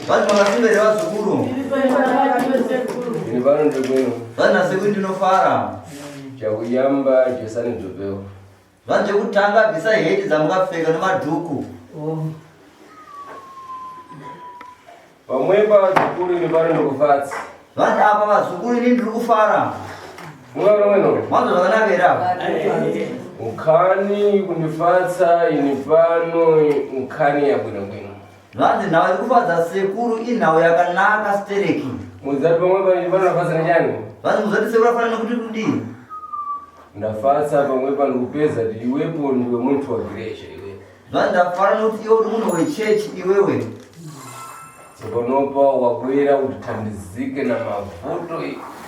Basi mwanasimbere wa sukuru. Ni bana ndogweno. Bana sekundi nofara. Chakuyamba chosani ndobeo. Vanje kutanga bisa hedi zamukapfeka nemadhuku. Pamweba sukuru ni bana ndokufatsi. Vanje apa vasukuru ini ndiri kufara. Mweno. Mwanzo zvakanakera. Ukani kundifatsa ini pano ukani yabwino. Vanje nawe kufadza sekuru inhawo yakanaka stereki. Muzati pamweba ini pano nafatsa njani? Vanje muzati sekuru afana nekuti kudini? Ndafatsa pamweba ndikupeza kuti iwepo ndiwe muntu wa giresha iwe. Vanje ndafara nekuti iwe uri munhu wechechi iwewe. Sokonopa wabwera utitandizike na mavuto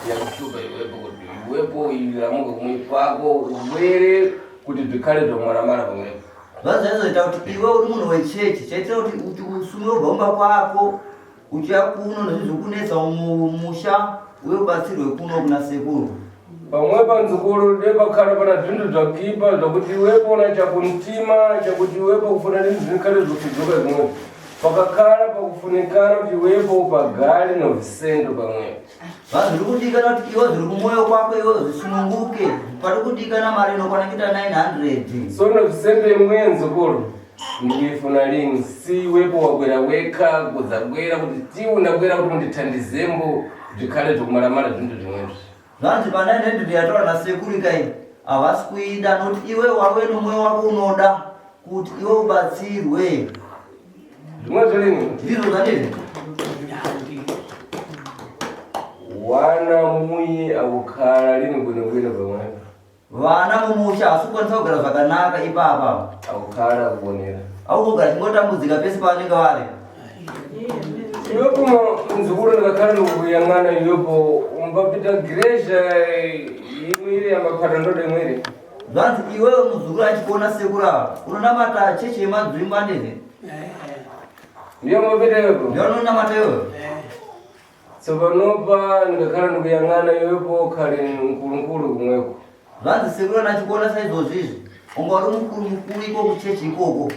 ya kushuka iwepo kuti iwepo ilamuke kumwe kwako ubwere kuti tikale tomwaramara pamwepo. Vanje zvoita kuti iwe uri munhu wechechi chaitira kuti usume ubomba kwako uchiya kuno nezvizokunetsa mumusha uye ubatsirwe kuno kuna sekuru. Pamwepa nzukuru ndepakhala pana zvinhu zvakipa zvakuti iwepo na chakumtima chakuti iwepo kufuna ndi zvinkale zvokudzoka zimwepo. Pakakhala pakufunikana kuti iwepo pagale novisendo pamwepo. Vanhu zviri kudikana kuti iwe zviri kumwoyo kwako iwe zvisununguke pari kudikana mari inokwana kuita 900. So novisendo imwe nzukuru ndikifuna lini si iwepo wabwera weka kudzabwera kuti tiundabwera kuti ndithandizembo zvikhale zvokumaramara zvinhu zvimwezvo. Vanzi pa 900 yataura nasekuru kai havasi kuida nokuti iwe wawe nomwoyo wako unoda kuti iwe ubatsirwe. Zvimwezvo lini? Ndizvo zvanizvi. Wana muye akukhala lini bwinobwino pamwepo. Vana mumusha hasi kukwanisa kugara zvakanaka ipapa. Akukhala akuonera. Aukugara chingotambudzika pese pavanenge vari. Iwepo nzukuru ndakakhala ndikuyang'ana iwepo umbapita giresha imwiri yamaphata ndode imwiri. Zvanzi iwewe muzukuru achikuona sekuru ava unonamata chechi yemadzimba ndizvi. Ndiyo mwapita iwepo? Ndiyo unonamata iwewe. Tsopanopa ndakakhala ndikuyang'ana iwepo khali mkulukulu kumweko. Zvanzi sekuru anachikuona saizvozvizvi unga uri mukuru iko kuchechi ikoko.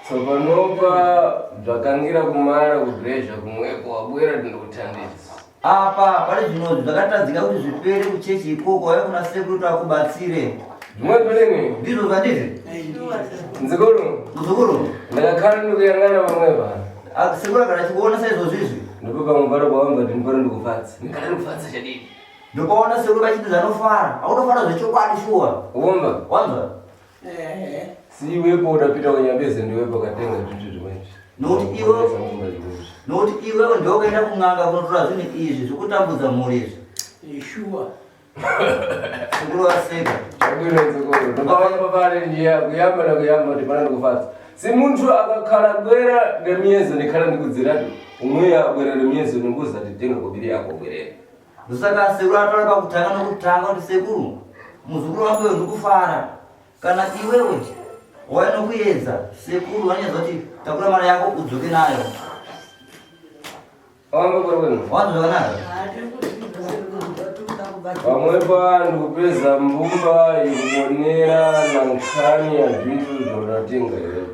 Tsopanopa zvakangira kumara kugresha kumweko wabwera ndinokuthandisa. Apa pari zvinhu zvakatadzika kuti zvipere kuchechi ikoko waiva kuna sekuru kuti akubatsire. Zvimwezvo lini? Ndizvo zvandizvi. Muzukuru ndakakhala ndikuyang'ana pamwepa. sekuru agara achikuona saizvozvizvi ndipo pamubvaro kwawamba kuti ndipano ndikufatsa. Ndikhala ndikufatsa chadini? ndopaona sekuru vachiti zanofara aunofara zvechokwadi shuwa. Uwomba? Wanzwa? Si iwepo udapita kunyambeze ndiwepo katenga zvintu zvimwezvi. Nokuti iwewe ndiwo kaenda kun'anga kunotora zvinhu izvi zvokutambudza mhuri izvi. Shuwa. Sekuru vaseka. Chabwino nzukuru. Ndopawamba pale njia kuyamba na kuyamba kuti pana ndikufatsa. Si muntu akakhala bwera ngemiezo ndikhala ndikudziratu. Umweya bwera ngemiezo ndikuza titenga kubiri yako bwerera. Ndosaka sekuru atora pakutanga nokutanga kuti sekuru muzukuru wangu ndikufara. Kana iwewe wainokuyedza sekuru wanyaza kuti takura mari yako udzoke nayo. Awamba kwenu. Wanzwa zvakanaka? Pamwepa ndikupeza mbumba ikuonera na nkhani ya zvinhu zvonatenga iwewe.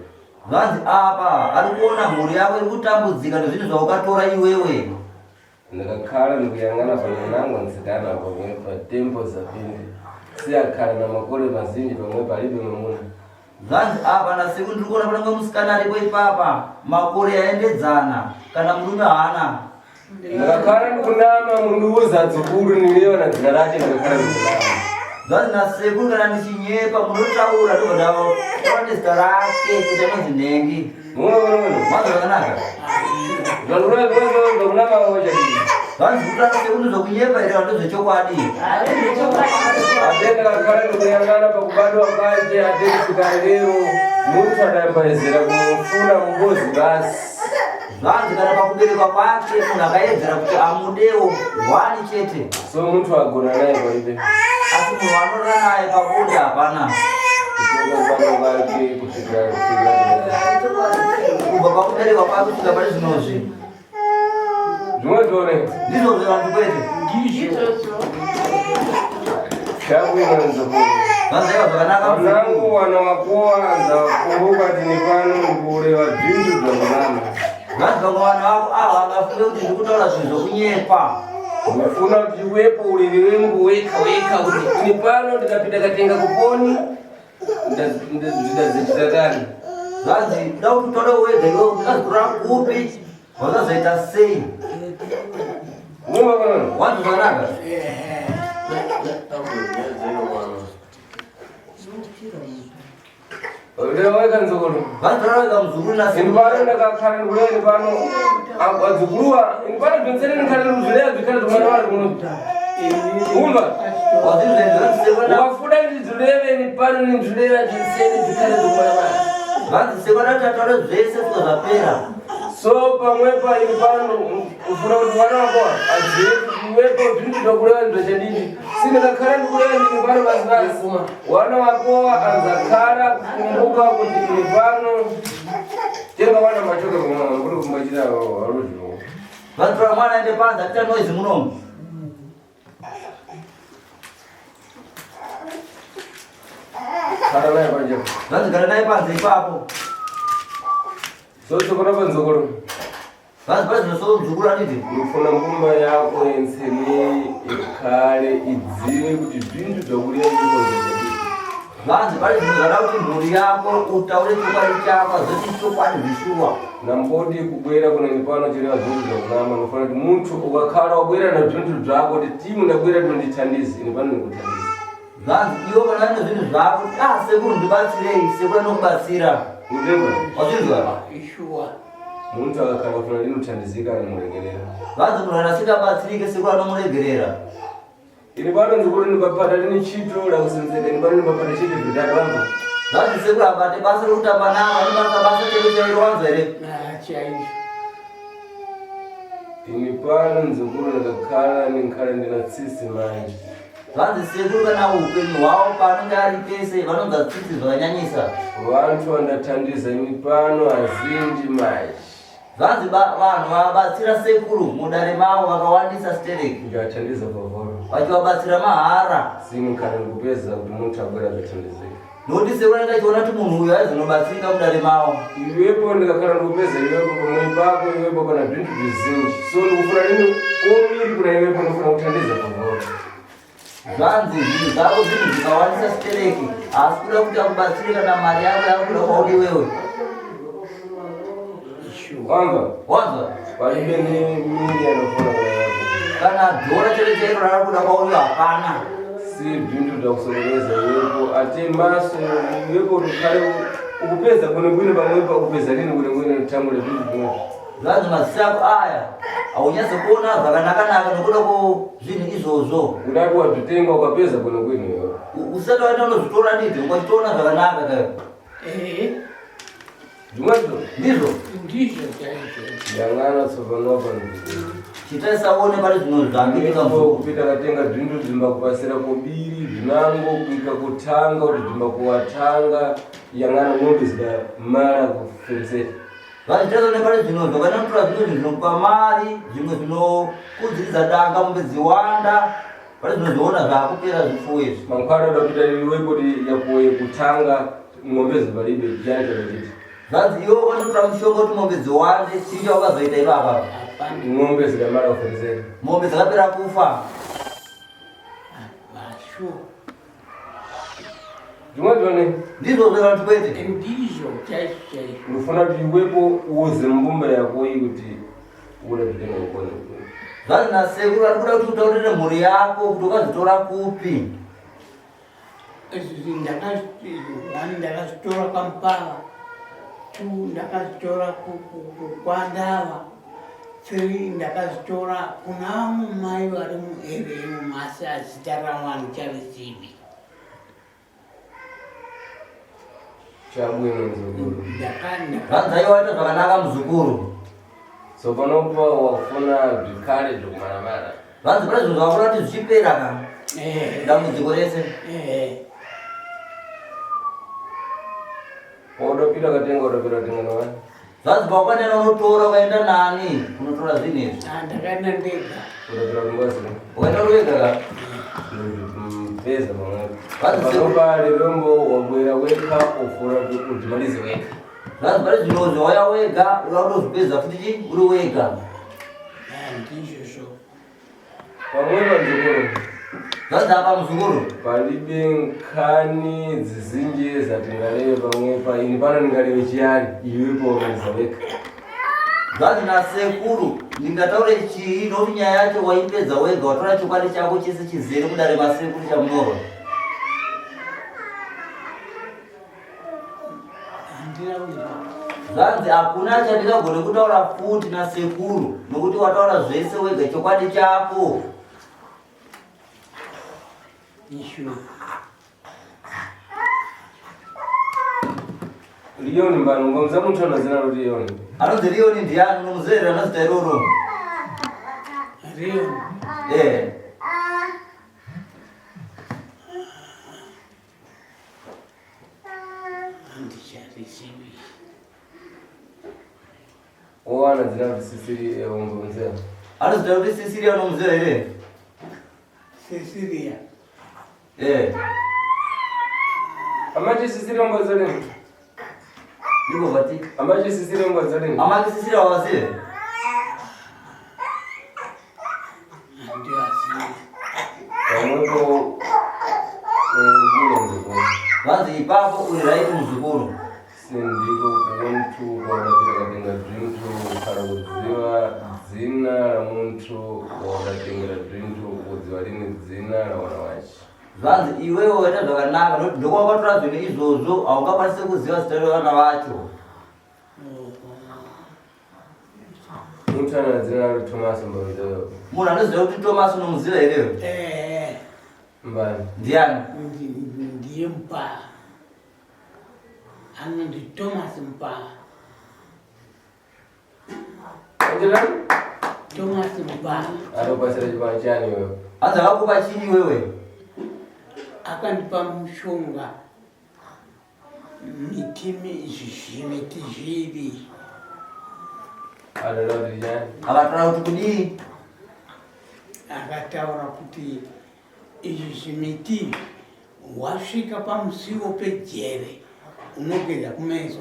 Zvanzi apa ari kuona mhuri yako iri kutambudzika nezvinhu zvaukatora iwewe. Ndakakhala ndikuyang'ana panyanango nzikana pamwepa tempo zapinde. Siyakhala na makore mazhinji pamwepa alibe mwamuna. Zvanzi apa nasekuru ndiri kuona panenge musikana aripo ipapa makore aendedzana kana murume haana. Ndakakhala ndikunama mundiudza dzukuru niliona dzina rache ndakakhala ndikunama. Zvanzi nasekuru kana ndichinyepa munotaura ndobva taura zita rake kuti anonzi Nhengi. Mwanzo zvakanaka? Ndokunama wachadini. Zvanzi kuti nasekuru ndozokunyepa ere ndozvechokwadi. Ate ndakakhala ndikuyang'ana pakubadwa kwake ate kusvika lero muntu adambaizira kumufuna mugozi basi. Zvanzi kana pakuberekwa kwake munhu akaedzera kuti amudewo wani chete. So muntu agona naye kwaibe. Asi munhu anorora naye pabonde hapana. Kutoka kubadwa kwake kusvika pakubereka kwako kusvika pari zvinozvi. Zvinoitore Ndizvo zvevantu kwete. chabwino nzukuru. Vanzaiwa zvakanaka Vanangu wana wakuwanza kumbuka tini pano ndikureva zvintu zvakunama. vanhu vamwe vanhu vako ava vangafunge kuti ndikutaura zvinhu zvokunyepa. Ndifuna kuti iwepo ulimi wengu weka kuti tini pano ndikapinda katenga kuponi ndidazechita kani. Zvanzi da kuti utaure wega iwe ndingazitora kupi wakazoita sei. Mwema kana Wantu zvakanaka. leo weka nzukuru. Vantu varavega muzukuru nasi. Indipano ndakakhala ndikule indipano adzukuluwa indipano bvensene ndikhale ndikuzvileya zvikhale zvomwana vari kuno. Umva wafuna ndizvileve indipano ndizvileva bvensene zvikhale zvomwana vari. vanzi sekwana tataura zvese svika zvapera. So pamwepa indipano ufuna kuti mwana wako azive kuti iwepo zvinhu zvakureva ndizvachadini. Sindikakhala ndikureva ndindipano vazivasi wana wako anzakhala kukumbuka kuti indipano tenga wana machoka kumama kuri kumbachira waruzviro. Vantu vamwana ende panza kuita noizi munomu. Khala naye panje. Vanzi gara naye panza ipapo. Sotsokora panzokoro. Vanzi pari zvinosoro muzukuru anditi. Ndofuna mbumba yako yensene ikhale idzive kuti zvintu zvakureva ndizvo. Vanzi pari zvinhu zvada kuti mhuri yako utaure chokwadi chako azoti chokwadi zvishuwa. Nambodi kubwera kuna ndipano chireva zvintu zvakunama nofana kuti muntu ukakhala wabwera nazvintu zvako kuti timu ndabwera ndondithandizi ndipano ndikuthandizi. Vanzi iwo kana vane zvinhu zvako sekuru ndibatsirei sekuru anokubatsira. Ndemba Wazvinzwa? muntu akakhala ufuna ndinothandizika anomuregerera. Vanzi munhu asingabatsirike sekuru anomuregerera. Ndipano ndikuri ndipapata ndine chito lakusenzeka ndipano ndipapata chito zvidari vamba. Vanzi sekuru abate basa rekutamba navo anobasa basa chero wanzwa here. Ndipano nzukuru ndakakhala ndikhala ndina tsitsi manje. Vanzi sekuru kana upenyu hwavo paanenge ari pese vanonza tsitsi zvakanyanyisa. Vantu vandathandiza ndipano azhinji manje. Vanzi vanhu vavabatsira sekuru mudare mavo vakawandisa stereki. Ndikathandiza pavhoro. Vachivabatsira mahara. Simukhala ndikupedza kuti muntu abwera azathandizika. Nokuti sekuru anenge achiona kuti munhu uyu aizinobatsirika mudare mavo. Iwepo ndikakhala ndikupedza iwepo pamwe pako iwepo kana zvintu zvizhinji. So ndikufuna nini omiri kuna iwepo ndikufuna kuthandiza pavhoro. Zvanzi zvinhu zvavo zvinhu zvikawandisa stereki asi kuda kuti akubatsire kana mari yako yakuda kwauri wewe. Wanzwa? Palibe nemiri anofana kuna yako. Kana dhora chete chero rarakuda kwauri hapana. Si zvintu zvakusokoneza iwepo ate maso iwepo ukhale ukupedza kwene pamwepo ukupedza lini kwene kutambula zvintu zvimwe. Zvanzi maziso ako aya haunyatso kuona zvakanaka nokuda kwezvinhu izvozvo. Udati wazvitenga ukapedza kwene iwepo. Usati waenda unozvitora ndidzi ukachitoona zvakanaka kayo. Zvimwezo Ndizvo. yangana tsopanopa Chitaisaone pari zvinhu zvandiika kupita katenga zvintu zvimbakupasira kubiri zvinango kuika kutanga kuti zvimbakuwatanga yangana mombe zidamara kufenzeta. Vachitasaone pari zvinhu zvakanotora zvinhu zvinokupa mari zvimwe zvinokudziridza danga mombe dziwanda pari zvinhu zvoona zvakupera zvipfuwo izvi. Mankwara udapita iwepo yakuwe kutanga ng'ombe zivalibe janitadachiti. Zvanzi iwo vanotora mushonga kuti mombe dziwande chinja wakazoita ipapa. Ng'ombe zidamara kufenzeta. Mombe dzakapera kufa. Zvimwe ndizvo zvevantu kwete. Ndofuna kuti iwepo uze mbumba yako iyi kuti uda zvitenga ukone. Zvanzi nasekuru ari kuda kuti utaurire mhuri yako kuti ukazitora kupi. Ndakazitora Kampala, ndakazitora kwaNdava, ndakazitora kuna mai vari mueremu masi azita ravanhu chavizivi. Chabwino mzukuru. Zvanzi aiwaita zvakanaka muzukuru. So panopa wafuna zvikare zvokumaramara. Zvanzi pane zvinhu zvakura kuti zvichipera kana. Dambudziko rese. Udapita katenga nowani. Zvanzi pakwanena unotora ukaenda nani? Unotora zvinezvi? Ndakaenda ndega. Unotora kungazi? Ukaenda wega? Pesa mwana. Vanopa lerombo wabwera weka ufura kuti malize weka. Zvanzi pari zvinozvi waya wega ukatozvipedza futi uri wega. Ndizvo. Pamwe panzukuru. Zvanzi apa muzukuru. Palibe nkhani dzizinji zatingaleyo pamwe paini pano ndingaleve chiyani iwepo wamaliza weka. Zvanzi nasekuru ndingataure chii nokuti nyaya yacho waipedza wega watora chokwadi chako chese chizere kudare masekuru chamunorwa. Zvanzi hakuna chandingagone kutaura futi nasekuru nokuti wataura zvese wega chokwadi chako. Lioni mbanu ngomza muntu anazina lo Lioni. Anonzi Lioni ndiani unomuzera anozita iroro? Lioni. Andicharisiwi. Owana zina Sisiri ngomza. Anozita kuti Sisiri anomuzera ere? Sisiria. Amaje Sisiri ngomza. Iko bati. Amaje Sisiri ngomza. Amaje Sisiri awazire. Ndio asili. Pamwepo ngomza. Zvanzi ipapo uri right muzukuru. Sindiko kumuntu kwakapira katenga zvintu kana kudziva dzina ramuntu wakatengera zvintu kudziva rimwe dzina rawana wacho. Zvanzi iwewe waita zvakanaka nokuti ndokwakatora zvinhu izvozvo haungakwanisi kuziva zita revana vacho. Muntu ana dzina raro Thomas Mbavitayo. Munhu anoziva kuti Thomas unomuziva here? Mbani? Ndiani? Ndiye Mpa. Anonzi Thomas Mpa. Anjela? Thomas Mpa. Anopasira chipano chani wewe? Anzi akakupa chini wewe? Akandipa mushonga. Miti zviviri. Adada kuti chani? Akataura kuti kudii? Akataura kuti izvi zvimiti wasvika pamusiwo pejere unogeza kumeso.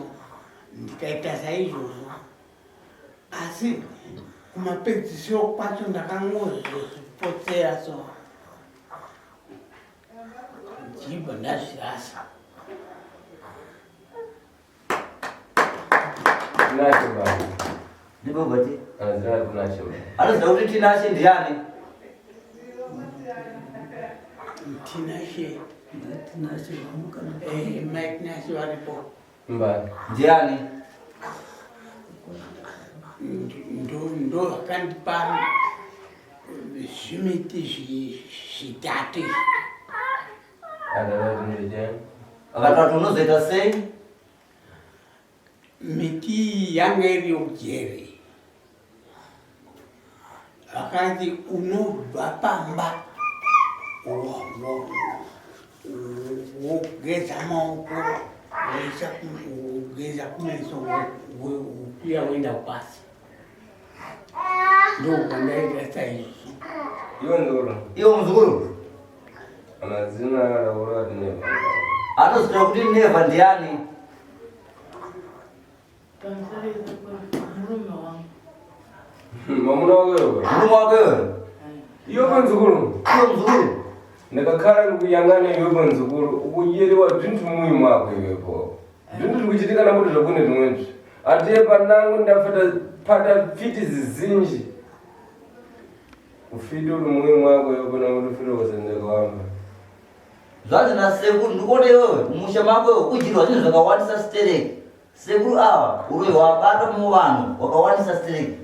Ndikaita saizvozvo. Asi kumapedzisiro kwacho ndakangozvipotsera so. Jibva ndazvirasa. Nhasi mbani? Ndipo bati? Anazina kuti Nhasi mbani? Anoziva kuti Tinashe ndiani? Tinashe. Mike Nhasi varipo. Mbani? Ndiani? Ndo akandipa zvimiti zvitatu. Adada kuti chani? Akataura kuti unozoita sei? Miti yanga iri ujere. Akati unobva pamba wogeza maoko wogeza kumeso uya wenda pasi. Ndo kwandaita saizvi. Iwe ndoro? Iwe muzukuru? Anazina raura kuti Neva. Anoziva kuti Neva ndiani? Mamuna wakewe? Murume wakewe? Iwe panzukuru? Iwe muzukuru? Ndakakhala ndikuyang'ana iwe panzukuru ukuyerewa zvintu mumwoyo mwako iwepo. Zvintu zvikuchitika namuti zvakune zvimwezvi. Atiye panangu ndapata fiti zizinji. Ufiti uri mumwoyo mwako iwepo namuti ufiti wakasenzeka wamba. Zvanzi nasekuru ndikuona iwewe mumusha mako iwe udyirwa zvinhu zvakawandisa stereki. Sekuru ava uri wabata muvanhu wakawanisa stereki.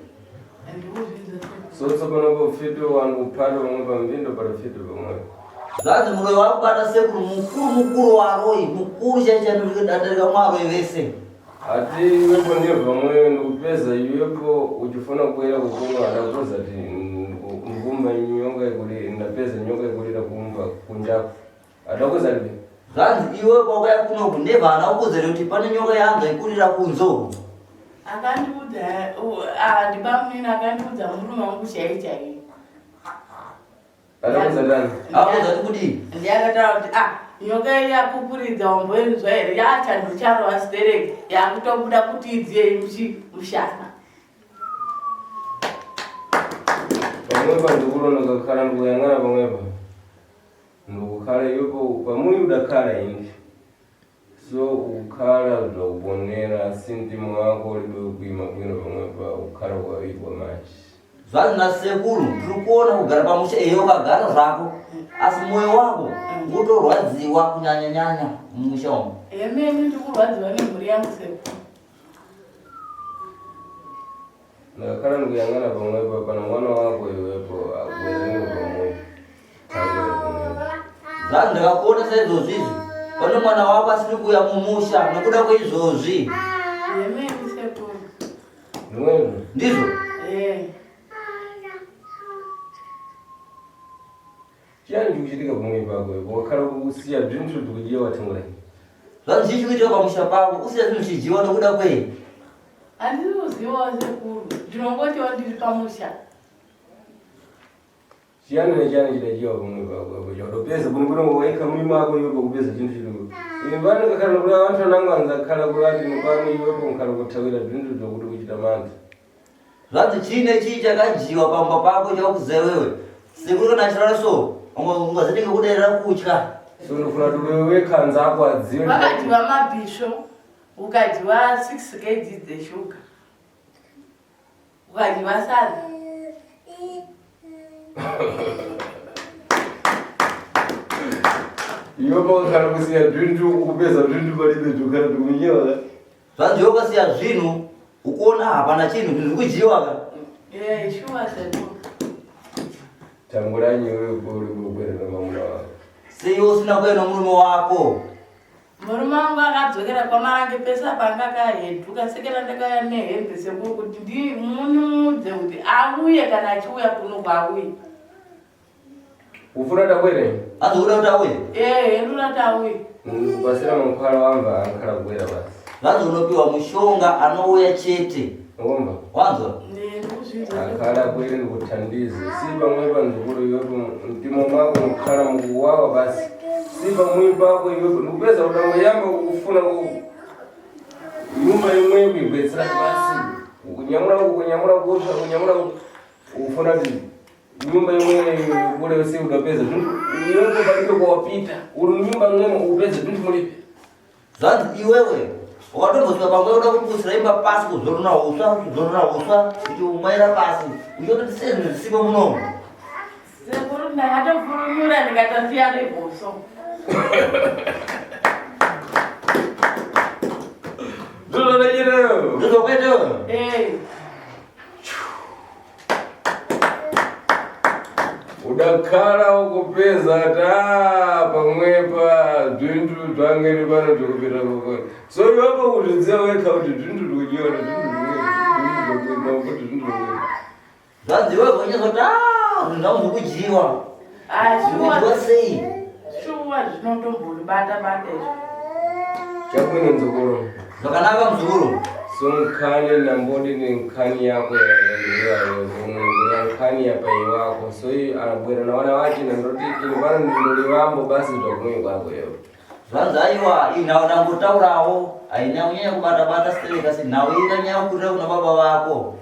Sotsopano ufiti wangu upata pamwe pamvindo para fiti pamwe. Zvanzi muroyo wakubata sekuru mukuru waroi mukuru chaichadarika mwaroi vese. Ati iwepo ndebva mweyo ndikupedza iwepo uchifuna kuera kukumwa adakutoza ati ndikumba nyonga ikulira ndapedza nyonga ikulira kumba kunjaku. Adakuza lipi? Zvanzi iwe kwakaya kunoku ndevana ukuzere kuti pane nyoka yanza ikurira kunzo. Akandiudza ndibamuna akandiudza murume wangu chaichai. Anakuza ndani? Akuza kuti ndiyakataura kuti nyoka iyi yakukuridza wamboenzwa here yachandu charo wasidereki yakutobuda kuti idziye mushana. Pamwepa ndikuona kakhala ndikuyang'ana pamwepa ndikukhala iwepo pamuli udakhala indi so ukhala zvakuponera si mtima wako ulibe kuima bwino pamwepa ukhala kwawirwa machi zvanzi nasekuru tiri kuona kugara pamusha iyo ukagara zvako asi mwoyo wako utorwadziwa kunyanya-nyanya mumusha umu. Emeni ndikurwadziwa nemhuri yangu sekuru. ndakakhala ndikuyang'ana pamwepa pana mwana wako iwepo akubwezini pamwepa zvanzi ndakakuona saizvozvizvi pane mwana wako asiri kuuya mumusha nokuda kweizvozvi. Emeni sekuru. ndimwezvo ndizvo chiyani chikuchitika pamwepa pako wakhala kusiya zvinhu zvekudyiwa watengulai zvanzi chii chikuitika pamusha pako usiya zvinhu chidyiwa nokuda kwei? Handinozivawo sekuru ndinongotiwo ndiri pamusha. chiyani nechiyani chidadyiwa pamwepa pako chautopeza kunokuno waika mulima wako iwepo kupeza chinhu chidoko ine pano kakhala nokuda vantu vananganza khala kulati nopano iwepo nkhala kuthawira zvinhu zvokuti kuchita mantha. zvanzi chii nechii chakadyiwa pamba pako chakuziya wewe sekuru kana chirara so ungazvinenge kuderera kutya. so ndofuna kuti wewe khanza ako adziwe Wakadyiwa mabhisho, ukadyiwa 6 kg dzeshuga, ukadyiwa sadza. iwepo wakhala kusiya zvinhu ukupeza zvinhu palibe zvokhala tikuminyewa zvanzi iwe ukasiya zvinhu ukuona hapana chinhu zvinhu zvikudyiwa ka. Shuwa sekuru. tanguranyi wepo uri kukwerera mamuna wako seiwe usina kuenda murume wako. Murume wangu akadzokera kwamarange pesa pangakaheduka sekera ndakauya nehembe sekuru kuti ndimunudze kuti auye kana achiuya kuno kwauye. ufuna takwere hanzi uda kuti auye. Ndura kuti auye. pasina mankhwala wamva ankhala kubwera basi zvanzi unopiwa mushonga anouya chete. ngomba wanzwa akhala kwere ndikuthandize si pamwepa nzukulu iwepo mtima mwako mukhala mukuwawa basi si pamwi pako iwepo ndikupeza udangoyamba kufuna nyumba imwe kuigwetsera basi kunyamula kusha kunyamula ufuna ti nyumba imwe kule si udapeza zvinhu iwepo palibe kwawapita uri nyumba mwemo upeze zvinhu mulipe. zvanzi iwewe wakatombosvika pamwe uda kupusira imba pasi kuzorona uswa uchiumaira pasi uchitoti sezvinhu zvisipo munomu. sekuru ndakatofurumura ndikatosiya revhoso. zvozonechereyo ndizokwetewe udakhala ukupeza ta pamwepa zvinhu zvangeri pano zvokupita kokona so iwepo kuzvidziva weka kuti zvinhu zvokudyiwa kuti zvinhu zvokuita zvanzi iwe vonyezoti zvinhu zvangu zvokudyiwa zvikudyiwa sei? Shuwa zvinotombondibata izvo. chakwine nzukuru zvakanaka muzukuru. so nkhani nambodi nenkhani yako nkhani yapai wako so anabwera nawana wache nandoti ini pano ndindolivambo basi zvakumwe kwako yepo zvanzi aiwa inhau ndangotaurawo haina kunyanya kubata-bata stereka senhau iranyanya kukurira kuna baba vako.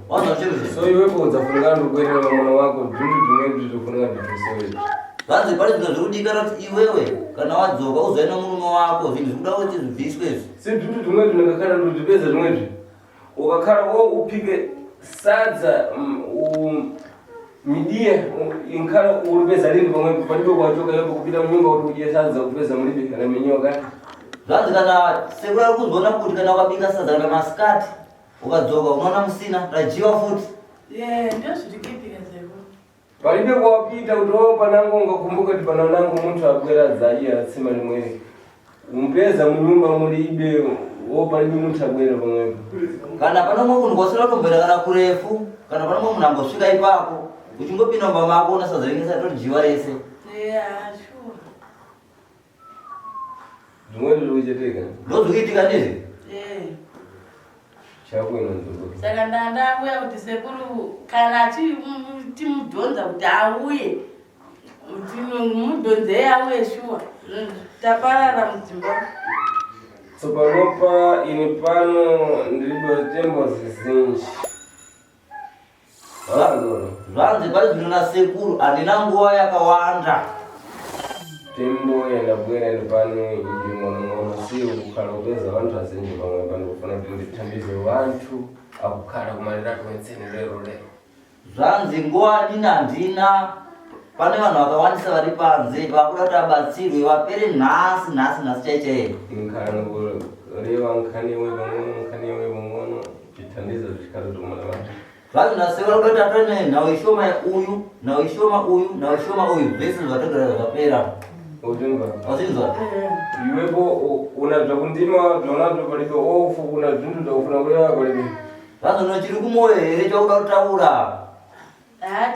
wanzwa chiruzvi so iwepo udzafunika ndokwerera mamuna wako zvinhu zvimwe zvofunika nditusewepo zvanzi pane zvinhu zvirikudikana kuti iwewe kana wadzoka uzoenda murume wako zvinhu zvikuda kuti zvibviswe izvi si zvinhu zvimwe zvinongakhala ndozvipedza zvimwezvi ukakhala upike sadza midiya inkhala uripedza lini pamwe palibe kwachoka iwepo kupita munyumba kuti udye sadza kupedza mulibe kana menyewa kati zvanzi kana sekuru ari kuzoona kuti kana ukabika sadza kana masikati ukadzoka unoona musina radyiwa futi. Ndozvirikuitika sekuru. palibe kwawapita kuti panango ungakumbuka kuti pana nangu muntu abwera dzaiya tsima limweri umpeza munyumba mulibe palibe muntu abwera pamwepo kana panomwe munhu kwasina kutombera kana kurefu kana panomwe munhu ambosvika ipapo uchingopinda mumba mako una sadza ringe risati roryiwa rese. zvimweni zvirikuchitika ndozvikuitika ndizvi. Chabwino nzukuru. Saka ndauya kuti sekuru kana timudhonza kuti auye mudhonze auye shuwa taparara muZimbabwe. Tsopanopa ini pano ndiribo tembo zizinji. Zvanzi pari na sekuru andina nguva yakawanda. Tembo yandabwera iri pano injimono siyo kukhala kupeza vantu azinji pamwe pano kufana kuti ndithambize vantu akukhala kumalira kwenzeni lero. Zvanzi nguva ndina pane vanhu vakawandisa vari panze vakuda kuti abatsirwe vapere nhasi chaichaiyo. Inkhala nokureva nkhani wevang'ono chithandiza zvikhala tomala vantu. Zvanzi nasekuru kuti atone nhau ishoma uyu zvese zvatogara zvapera. Wazinzwa? Iwepo una zvakundima zvonazvo palipo ofu una zvinhu zvakufuna kureva palipo. Zvanzi nochiri kumwoyo here chakuda kutaura.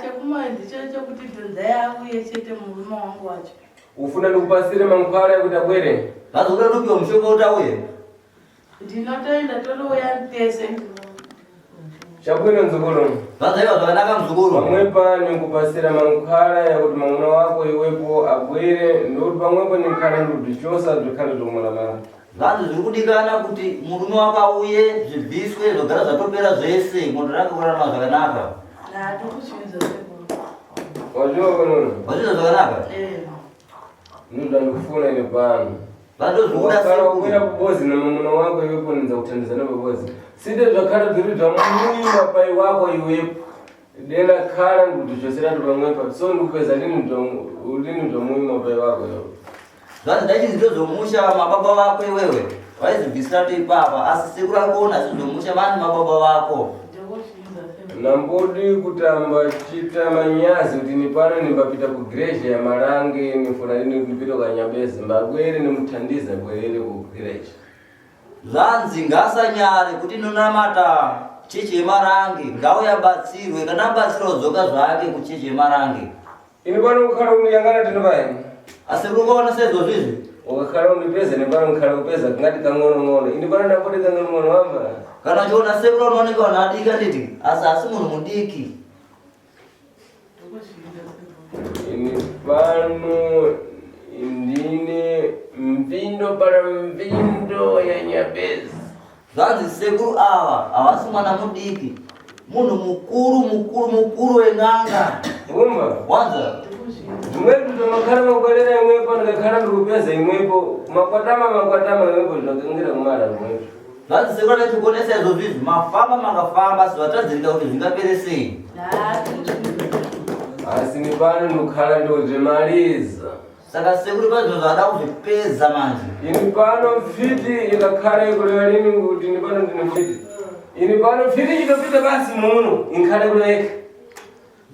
Chekumwoyo ndicho chokuti dhonza yauye chete murume wangu wacho. Ufuna ndikupasire mankhwala ekuti abwere. Zvanzi uda kupiwa mushonga kuti auye. Ndinotoenda torouya tese. Chabwino nzukuru. Zvanzi iva zvakanaka muzukuru. Pamwepa nikupasira mankhwala yakuti mwamuna wako iwepo abwere ndokuti pamwepo nikhala ndikudzichosa zvikhale zvokumalamala. Zvanzi zviri kudikana kuti murume wako auye zvibviswe zvogara zvatopera zvese moto rake kurarama zvakanaka. Tokusvinza sekuru. Wazviwa konono? Wazvinzwa zvakanaka? Ndikufuna ine pano. Vandozvikuda sekuru. Wakhala kubozi namwamuna wako iwepo ndinza kuthandiza napabozi. Site zvakhala dziri zvamunyima pai wako iwepo. Dena khala ndikudzichosera pamwepa. So ndikupeza lini zvamunyima pai wako iwepo. Zvanzi ndachizito zvomusha mababa vako iwewe. Vaizibvisira to ipapa asi sekuru ari kuona zvomusha vani mababa vako. Nambodi kutamba chita manyazi kuti nipano nimbapita kugireja ya Marange nifuna lini kupita kwa Nyabezi mbabwere nimuthandiza bwerere kugireja. Zvanzi ngasanyare kuti nonamata cheche yeMarange ngauya batsirwe kana batsirwa dzoka zvake kucheche yeMarange. Ini pano kukhala uniyangana tinovaini. Asi kukaona sezvo zvizvi. Wakakhala unipeza nepano nkhala kupeza kungati kang'ono. Ini pano ndapoti kang'ono wamba. Kana chiona sekuru unooneka vanhu adiki anditi asi munhu mudiki. Ini pano indine mvindo para mvindo ya Nyabezi. Zvanzi sekuru ava havasi mwana mudiki munhu mukuru wen'anga. Umba Wanza zvimwepo zvamakhala makwerera imwepo ndikakhala ndikupeza imwepo makwatama imwepo zvakangira kumara imwepo. Zvanzi sekuru ndachikuonesa izvo zvizvi mafamba makafamba asi vatadzirika kuti zvingapere sei. Asi nipano ndikukhala ndozvimaliza. Saka sekuru pazvinhu zvada kuzvipedza manje. Ini pano mfiti ikakhala ikureva lini kuti ini pano ndine mfiti. Ini pano mfiti chitopita basi muno inkhale kuleka.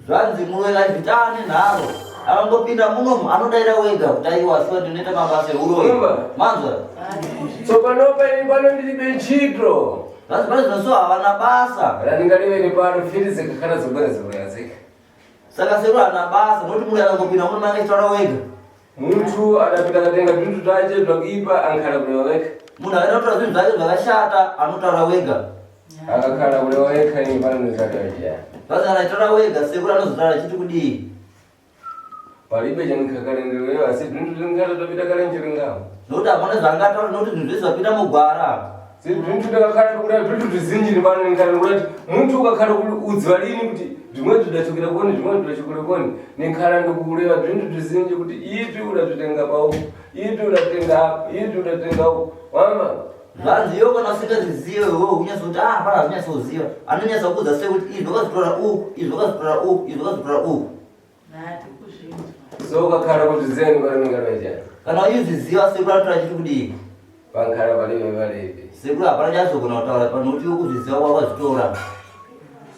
Zvanzi muweka zvitane nharo avangopinda munomu anodaira wega kuti aiwa shuwa ndinoita mabasa euroyi. Manzwa? So panopa ini pano ndilibe ntchito. Zvanzi pane zvinonso havana basa. Randingaliveni pano mfiti zikakhala zobwera zikuyazika. Saka sekuru hana basa noti munhu akangopinda muno mange chitaura wega. Muntu adapita katenga zvintu zvache zvakuipa ankhala kulewa wega. Munhu akaenda kutora zvinhu zvake zvakashata anotaura wega. Akakhala kulewa wega ini pano ndizakaja. Zvanzi kana achitaura wega sekuru anozotaura chiti kudii. Palibe chanikakalengerewa asi zvintu zvingala zvapita kalenjeri ngawo. Nokuti hapana zvaangataura nokuti zvinhu zvese zvapinda mugwara. Zvintu ndakakhala kuda zvintu zvizhinji ndipano ndikhala kuti muntu ukakhala udziwa lini kuti zvimwe zvidachokera koni zvimwe zvidachokera koni nikhala ndikukureva zvintu zvizinji kuti ipi udazvitenga pauku ipi udatenga apo ipi udatenga uku wamba. Zvanzi iyo kana usingazizive iwewe unyazoti pana zvinyasoziva anonyasa kuudza sekuti izvi wakazitora uku izvi wakazitora uku izvi wakazitora uku. So ukakhala kuti zeni parinongarwachana kana uchiziziva sekuru anotaura chiti kudii. pankhala palibe. Sekuru hapana chazogona kutaura panokuti ukuzviziva kwakwazitora.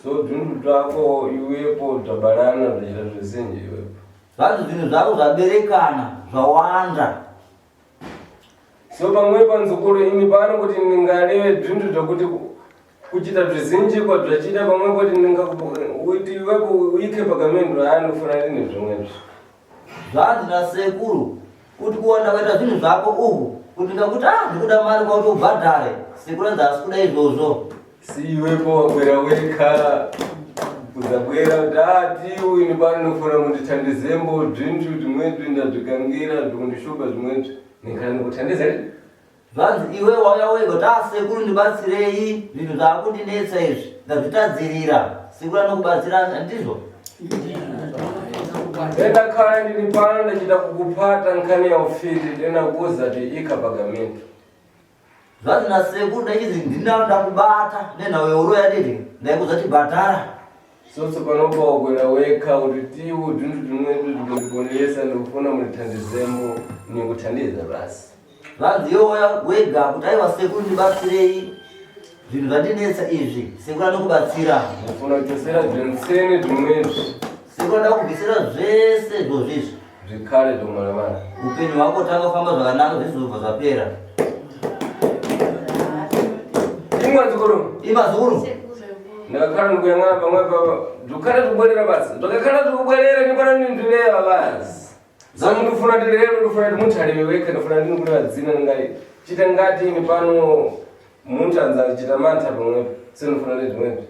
So zvintu zvako iwepo zvabalana zvichita zvizinji iwepo. Zvanzi zvinhu zvako zvaberekana zvawanda. So pamwepo nzukuru ini pano kuti ndingaleve zvintu zvokuti kuchita zvizinji kwazvachita pamwepo kuti iwepo uike pagamendo raanofuna lini zvimwezvo. Zvanzi nasekuru kuti kuwanda kuita zvinhu zvako uku kuti ngakuti ndikuda mari kwauti ubhadhare sekuru anzi asi kuda izvozvo. si iwepo wabwera weka kuzabwera dati uini pano nofuna mundithandizembo zvintu zvimwetu ndazvikangira zvikundishupa zvimwetu nikana ndikuthandiza ri zvanzi iwe wauya wega kuti sekuru ndibatsirei zvinhu zvakundinetsa izvi ndazvitadzirira sekuru anokubatsira ndizvo ndakhala ndini pano ndachida kukupata nkhani ya ufiti ndenakuuza ti ikapagamenti zvanzi nasekuru ndachizi ndinandakubata nenhau yeuro yadidi ndaikuza tibhatara sotso panopa wabwera weka kuti tiwo zvintu zvimwetu zvikundikonesa ndikufuna mundithandizembo nikuthandiza basi zvanzi iwe wauya wega kuti aiwa sekuru ndibatsirei zvinhu zvandinetsa izvi sekuru anokubatsira ndifuna kuchosera zvenseni zvimwetu sekuru ada kubvisira zvese zvozvizvi zvikhale zvomalamana upenyu hwako tanga kufamba zvakanaka zvizobva zvapera imwadzukuru imazukuru ndakakhala ndikuyang'ana pamwe papa zvikhala zvikubwerera basi zvakakhala zvikubwerera ndipana ndindileva basi zami ndifuna tilero ndifuna timuthaliwe wekha ndifuna ndinikulewa dzina ndingai chita ngati ini pano munthanza chita mantha pamwepo sendifuna ndizvimwepo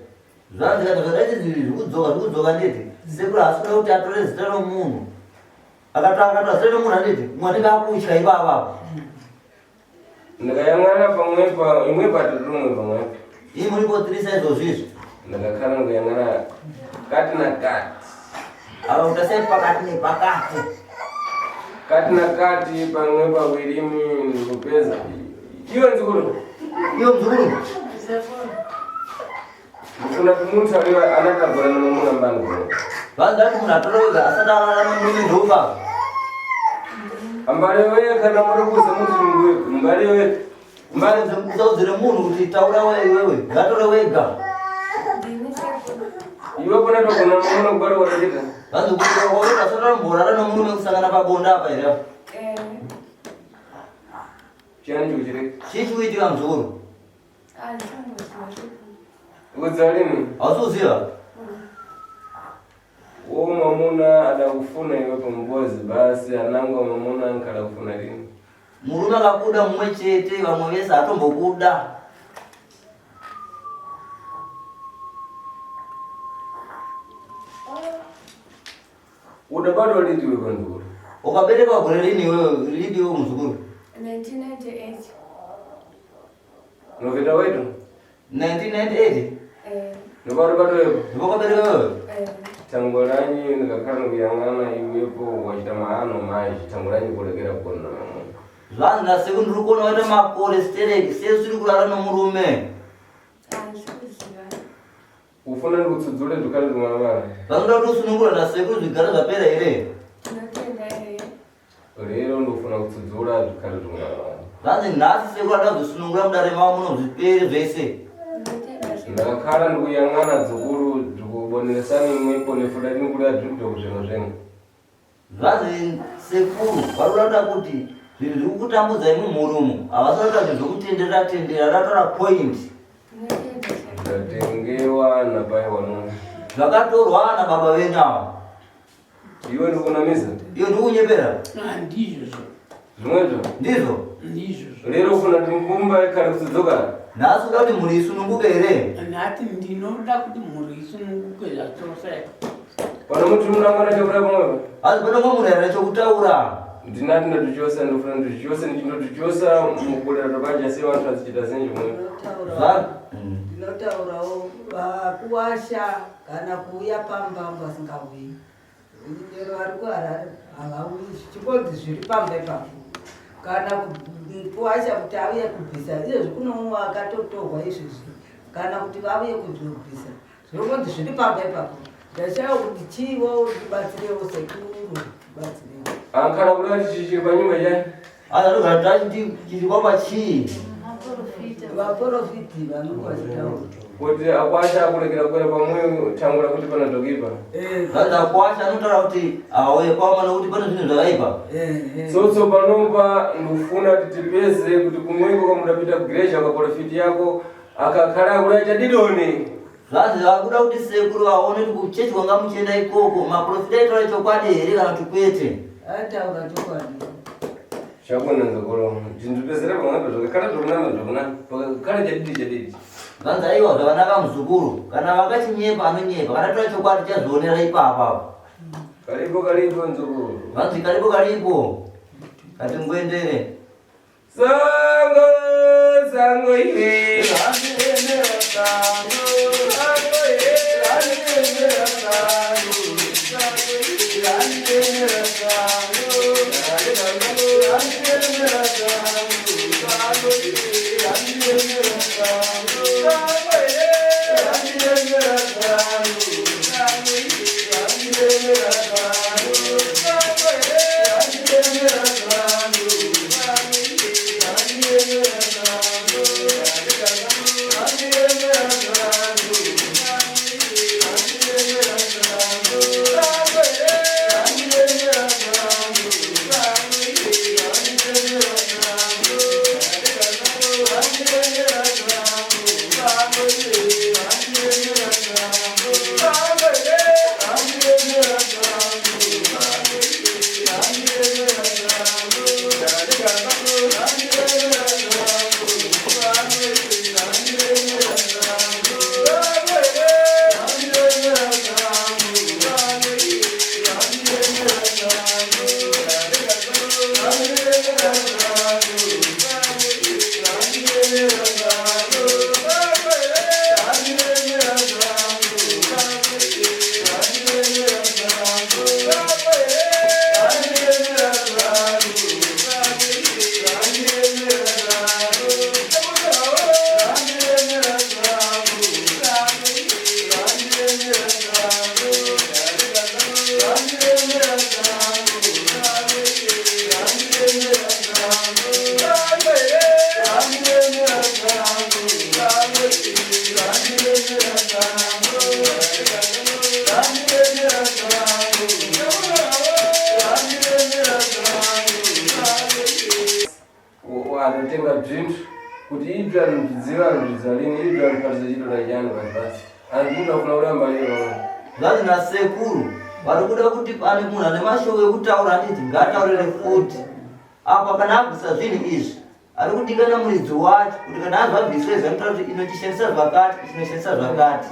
zvanzi kana zvadaiti zvikudzoka nditi sekuru asikuda kuti atore zita romunhu akatanga zita romunhu anditi mwatinga akutya ipapa ndikayang'ana pamwepa imwe patirumwe pamwepo ii muripotirisa izvozvizvi ndakakhala ndikuyang'ana kati na kati apa utasai pakati nepakati kati na kati pamwe pawirimi ndikupeza iwe nzukuru iyo mzukuru ndifuna kuti munthu aliwe anatagora nomamuna mbani kuno zvanzi ati munhu atorowega asati ararama murume ndoupa ambale weka namurikuza muti mbale weka mbale usaudzire munhu kuti taura iwewe ngatore wega iwe pona togona mamuna kubara watachita zvanzi kuti waweka asati aromborara nomurume kusangana pabonda apa here chiyani chikuchireka chichikuitika mzukuru ukudza lini hausiuziva wo mamuna adakufuna iwe pambozi basi ananga mamuna ankada kufuna lini murume akakuda mumwe chete vamwe vese atombokuda udabatwa liti iwe pandukulu ukaberekwa gore lini iwewe liti iwe mzukuru 1998 novita wetu 1998 ndopatobatwa iwepo ndipakabereka wewe tango lanyi ndikakhala ndikuyang'ana iwepo wachita maano mazhi tango lanyi kulekera kukona mamuna zvanzi naseku ndiri kuona waita makore stereki sesiri kurara nomurume ufuna ndikutsudzule zvikhale zvimwalamana vangoda kuti usunungura naseku zvigara zvapera here lero ndofuna kutsudzula zvikhale zvimwalamana zvanzi nhasi seku ada kuzisunungura mudare mavo muno zvipere zvese ndakakhala ndikuyang'ana dzukuru dzikuboneresani imwepo nefuda ndinikuda zvibheu zvinhu zvenyu zvanzi sekuru vari kuda kuti zvinhu zviri kukutambudza imi mhurumu havasatoita zvinhu zvokutenderera ratora point ndatengewa napaiwa nomu zvakatorwa nababa venyu ava iwe ndikunamiza iyo ndikunyepera ndizvo zvimwezvo ndizvo lero ufuna timkumba ikhale kutsidzoka nhasi uda kuti mhuri isununguke here nhati ndinoda kuti mhuri isununguke zvachose pano muti munangana chekuda pamwepa asi panonga munhu here chokutaura ndinati ndatichosa ndofuna ndichichosa ndichindotichosa mukulera topanja sei vantu vazichita senjimwepo ndinotaurawo vakuwasha kana kuuya pamba vasingauyi lero vari kuharare havauyi zvichikodzi zviri pamba ipapo kana kuwasha kuti auye kubvisa izvezvi kunoumwe akatotorwa izvezvi kana kuti vauye kuzvibvisa zvinokonzi zviri pamba ipapo ndashaya kuti chiiwo ndibatsirewo sekuru ndibatsirewo ankhala kuda kuti chichiri panyumba chani anogara tati chiri kwamba chii vaprofiti vanonga vachitaura kuti akwasha akulekera kukwera pamwe tangura kuti pana zvakuipa zvanzi akwasha anotaura kuti auye kwama nokuti pane zvinhu zvakaipa tsotso panopa ndofuna kuti tipeze kuti kumweko kwamudapita kugireja kwaprofiti yako akakhala akuda chadidoni zvanzi vakuda kuti sekuru vaone kuti kuchechi kwanga muchienda ikoko maprofiti aitaura chokwadi here kana kuti kwete ataura chokwadi chakunanza koloma ndipezera pamwepo zvakakhala zvokunama pakakhala chadidi Vanza iwa zvakanaka muzukuru. Kana vakachinyepa anonyepa. Kana tora chokwadi chazvionera ipapa. Karibu nzukuru. Vanzi karibu. Kati ngwendere. Sango ye. Sango anotenga dreams kuti ibva nziva nzalini ibva npazajiro la jana basi anduka kuna uramba hiyo zvazi nasekuru vari kuda kuti pane munhu ane mashoko ekutaura anditi ngataurire futi apa kana abvisa zvinhu izvi ari kudikana muridzi wacho kuti kana azva bvisireza anotaura kuti inochishandisa zvakati ichinoshandisa zvakati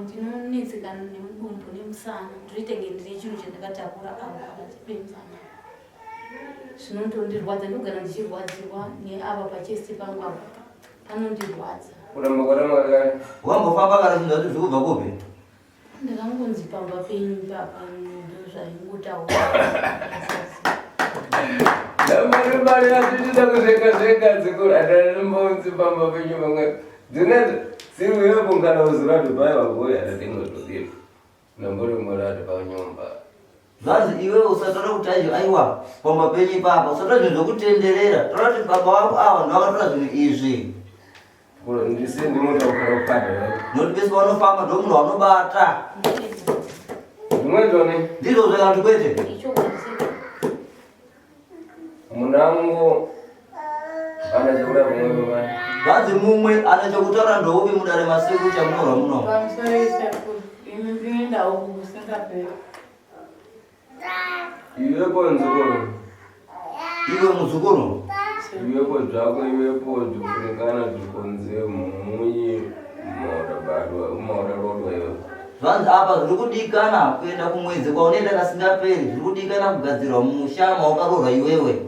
ndinonetsekana nemudumbu nemusana ndinoitengendire chinhu chandakatakura ava akatipenzana zvinondirwadza ndogara ndichirwadziwa neava pachesti pangu apa panondirwadza kuramba kwaramwakare wambofamba kana zvinhu zvati zvikubva kupi ndakangonzi pamba penyu papa ndozvaingotaura ndamaribari azvichida kuzveka dzikuru atarimbonzi pamba penyu vamwe dzinete siriwepo kana uzirati pai vagoya atatingotodipa nambori murati panyumba zvanzi iwe usatora kuti aiwa pamba penyu papa usatora zvinhu zvokutenderera tora kuti baba wako ava ndovakatora zvinhu izvi ndisindi muntu ukarapada noti pesi vanofamba ndo munhu vanobata zvimwezvone ndizvo zvakanti kwete munangu ana chakura kumwe zvanzi mumwe ane chokutaura ndoupi mudare masiku chamunorwa muno pamusoiseku imi ndinoendawo kusingaperi iwepo nzukuru iwe muzukuru iwepo zvako iwepo zvikufunikana zvikonze muyi maurarodwa iwe zvanzi apa zviri kudikana kuenda kumwedzi kwaunoenda kasingaperi zviri kudikana kugadzirwa musha maukarorwa iwewe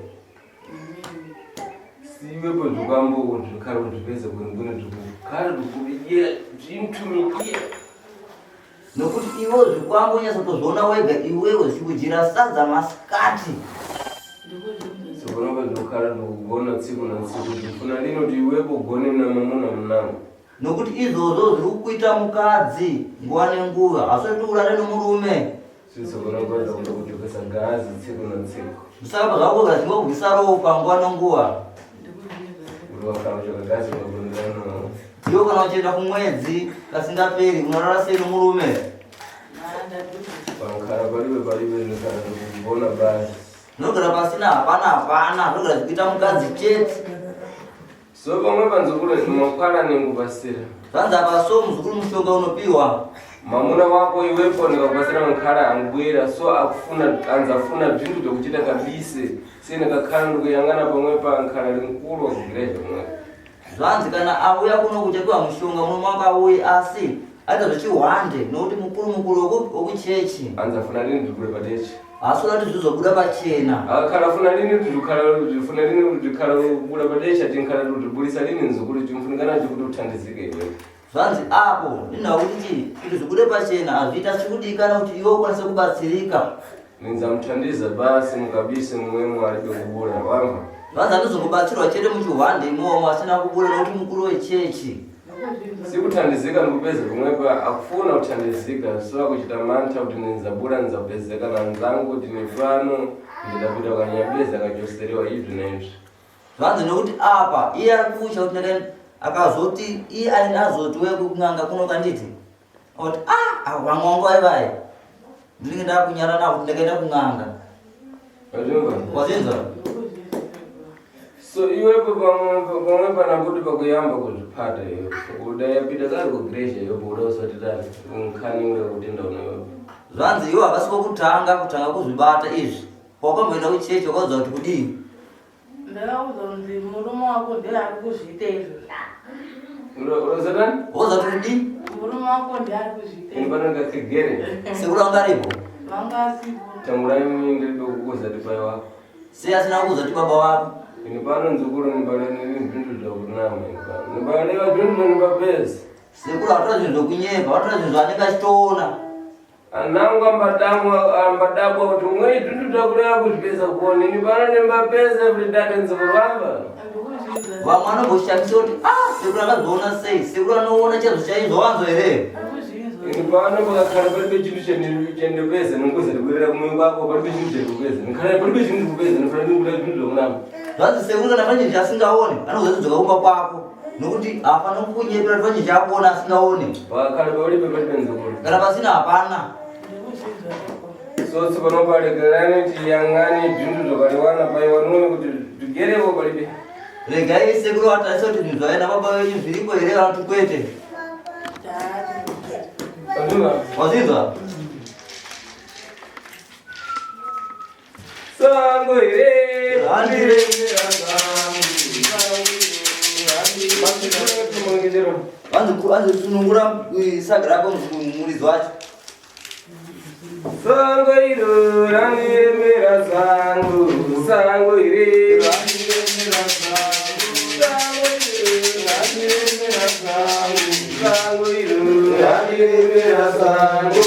siwepo zvikambo zvikaro zvipese kune zvikare zvikuvidyira zvintumidyira nokuti iwe zvikwambo unyasotozviona wega iwewe zvikujira sadza masikati sokonova zvokara ndokugona tsiku natsiku zvifuna linoti iwepo ugone namamuna munango nokuti izvozvo zviri kuita mukadzi nguva nenguva asoti urare nomurume sisokonova zvakuda kujokesa gazi tsiku natsiku saka pazvakoga zvingokubvisa ropa nguva nenguva kuti wakanochoka gazi kakundirano iwo kana uchienda kumwedzi kasingaperi unorara sei nomurume pakara parive ndikana ndokugona basi nogara pasina hapana nogara zvikuita mukadzi chete so pamwe panzukuru makwana nengu pasira zvanzi apa so muzukuru mushonga unopiwa mamuna wako iwepo ndikakupasira mankhara angwera so anzafuna bzinthu bzokuchita kabise sinekakhala ndikuyang'ana pomwe pa nkhara linkulu wakugireja pomwepo zvanzi kana auya kuno kuchapiwa mushonga muno mwaka auye asi aita zvichiwande nokuti mukuru wokuchechi anzafuna lini bzikule padechi asi ulati zvizobuda pachena akakhala funa lini zvifuna lini zvikhala kubuda padecha tinkhala tibulisa lini nzukulu timfunikanacho kuti uthandizike iwepo zvanzi apo ndinakuti kuti zvibude pachena azviita sikudikana kuti iwe ukwanise kubatsirika ninzamuthandiza basi mukabise mumwe mwaribe kubula wamva zvanzi andizokubatsirwa chete muchiwande imomo asina kubula nokuti mukuru wechechi sikuthandizika ndikupeza kumwepa akufuna kuthandizika so akuchita mantha kuti ninzabula nizapezeka nanzangu kuti nifano ndidapita kanyabeza kachoserewa izvi naizvi zvanzi nokuti apa iye arikucha kuti akazoti iye azoti wekung'anga kuno kanditi kuti vamwe wangu vaivai ndinenge ndakunyara navo kuti ndakaenda kung'anga wazinza so iwepo pamwe panakuti pakuyamba kuzvipata iwepo kuda yapita kari kugiresha iwepo kuda usatitani nkhani ule kutenda una iwepo zvanzi iwe havasi kokutanga kuzvibata izvi pawakamboenda kuchechi wakaudza kuti kudii ndakauza kuti murume wako ndiye ari kuzviita izvo urozatani wauza kuti kudii murume wako ndiye ari kuzviita ini pano ngakegere sekuru angaripo vanga asipo tanguraimi ndiribe kukuza tipai wako sei asina kuuza ti baba wako ini pano nzukuru nibalanini bzvintu zvakunama ini pano nibaleva bzvintu nonibapezi sekuru hatora zvinhu zvokunyepa hatora zvinhu zvaanenge achitoona anangu ambadabwa kuti umwe bzvintu zvakureva kuzvipeza kuona ini pano nimbapeza everydate nzukuru vava vamwe anomboshamisa kuti sekuru akazviona sei sekuru anoona chaizvo chaizvo wanzo here ini pano pakakhala palibe chintu chendipeza nikuza ndibwerera kumwe kwako palibe chintu chendikupeza nikhala palibe chintu ndikupeza nifana ndikuda bzvintu zvakunama zvanzi sekuru kana pane chinhu asingaoni anozotidzoka kumba kwako nokuti hapana kunyepera kuti pane chinhu chakuona asingaoni pakakhala palibe palibe nzukuru kana pasina hapana so sipanopalekerani tiyang'ani bzvintu zvakaliwana paiwanone kuti zvigerevo palibe regai sekuru atarisa kuti zvinhu zvavaenda baba venyu zviripo here kana kuti kwete wazvinzwa sango here vanzi sunungura saga rako muridzi wacho sango iro randiremera sango ire sango iro randiremera sango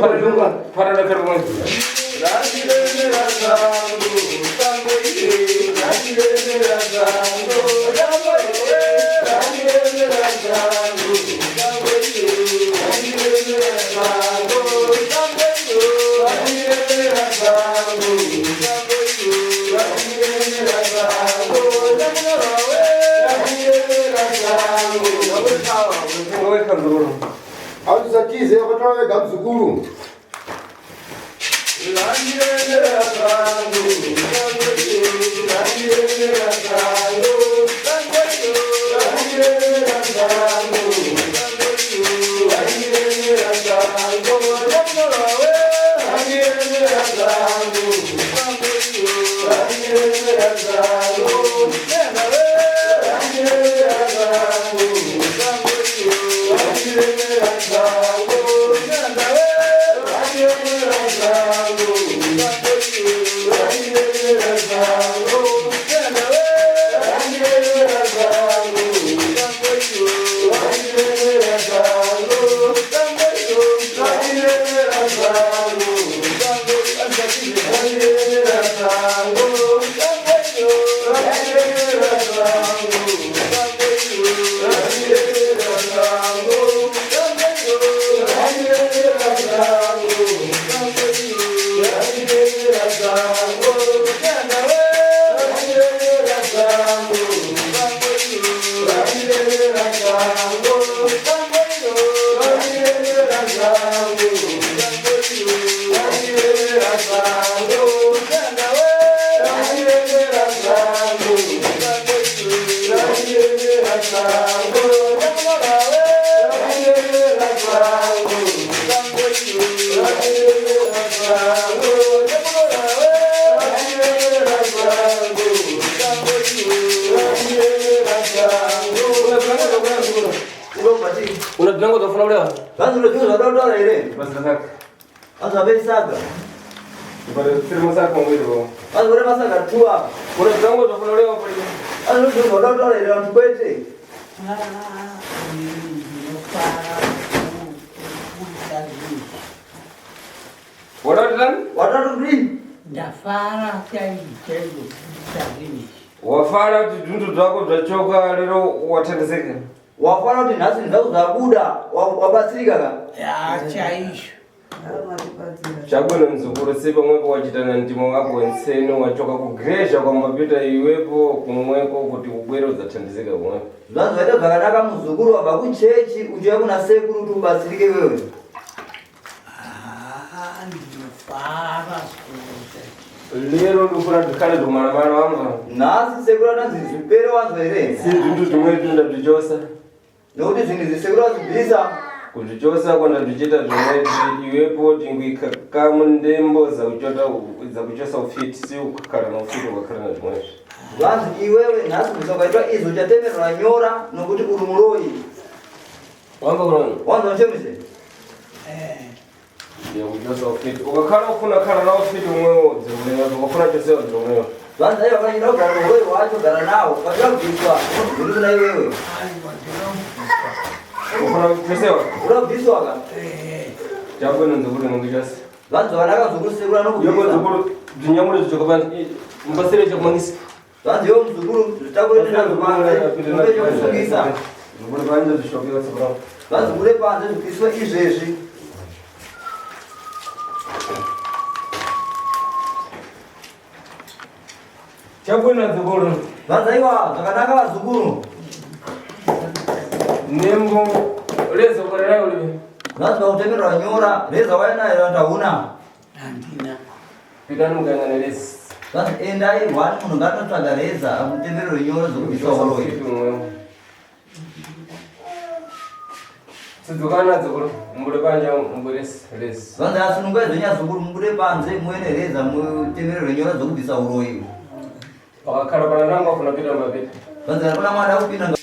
Para kerumah. How does a cheese ever try to come to Guru? Unadanga utafuna ule? Basi unajua wadada ile. Basi sasa. Asa besaga. Bale firma sasa kwa mwito. Basi ule masaga tua. Unadanga utafuna ule hapo ile. Basi unajua wadada ile watukwete. Wadada green. Ndafara chaitendo kusabini. Wafara kuti dundu dzako dzachoka lero watendezeka. Wafara kuti nhasi ndau zabuda wabatsirika ka. Ya chaisho. Chabwino mzukuru sipa mweko wachitana ntimo wako wenseno wachoka kugresha kwa mapita iwepo kumweko kuti ubwere udzathandizika kumweko. Zvazoita zvakanaka muzukuru wabva kuchechi uchiuya kuna sekuru kuti ubatsirike wewe. Ndinofara kuita. Lero ndikufuna ndikhale zvomaramara wamva. Nhasi sekuru atanzi zvipere wanzo here. Si zvintu zvimwe ndazvichosa. Nokuti zvinhu zvisekuru azvibvisa. Kuzvichosa kwanda zvichiita zvimwe iwepo tingwika kamundembo dzakuchosa ufiti si ukakhala na ufiti wakakhala na zvimwe. Vanzi iwewe nhasi kusokaitwa izvo chatemerwa nyora nokuti uri muroyi. Wanga unono. Wanzo nchemise. Kuchosa ufiti. Ukakhala ufuna khala na ufiti umwewo dzimwewo. Ukafuna chosewa dzimwewo. Vanzi aiva vakanyira kugara muroyi wacho gara nawo. Vakira kubviswa. Uri kuna iwewe. Ufuna kuchosewa? Ura kubviswa ka. Chabwino nzukuru nongichosa. Vanzi zvakanaka zukuru sekuru anokubvisa. Yoko nzukuru dzinyamure zvichoka panzi. Mbasire chakumangisa. Vanzi iwo muzukuru zvitakurete nazvo panze. Upe chokusungisa. Zvikuru panze zvishokera sekurao. Vanzi kure panze zvibviswa izvezvi. Chabwino nzukuru. Vanzi aiwa zvakanaka vazukuru. Nembo reza ukarera uri. Vanzi vakutemerwa nyora reza wainayo vanti hauna. Handina. Pikani mukangana reza. Vanzi endai wani munhu ngatotsvaga reza akutemererwe nyora dzokubviswa uroyi. Sidzukana dzukuru mbude panja mburesi reza. Vanzi asunungukai zvenyazukuru mubude panze muwe nereza mutemererwe nyora dzokubvisa uroyi. Wakakhala pana nangu afuna pita mapita. Vanzi hakuna mwana akupinda.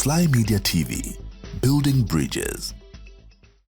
SlyMedia TV, building bridges.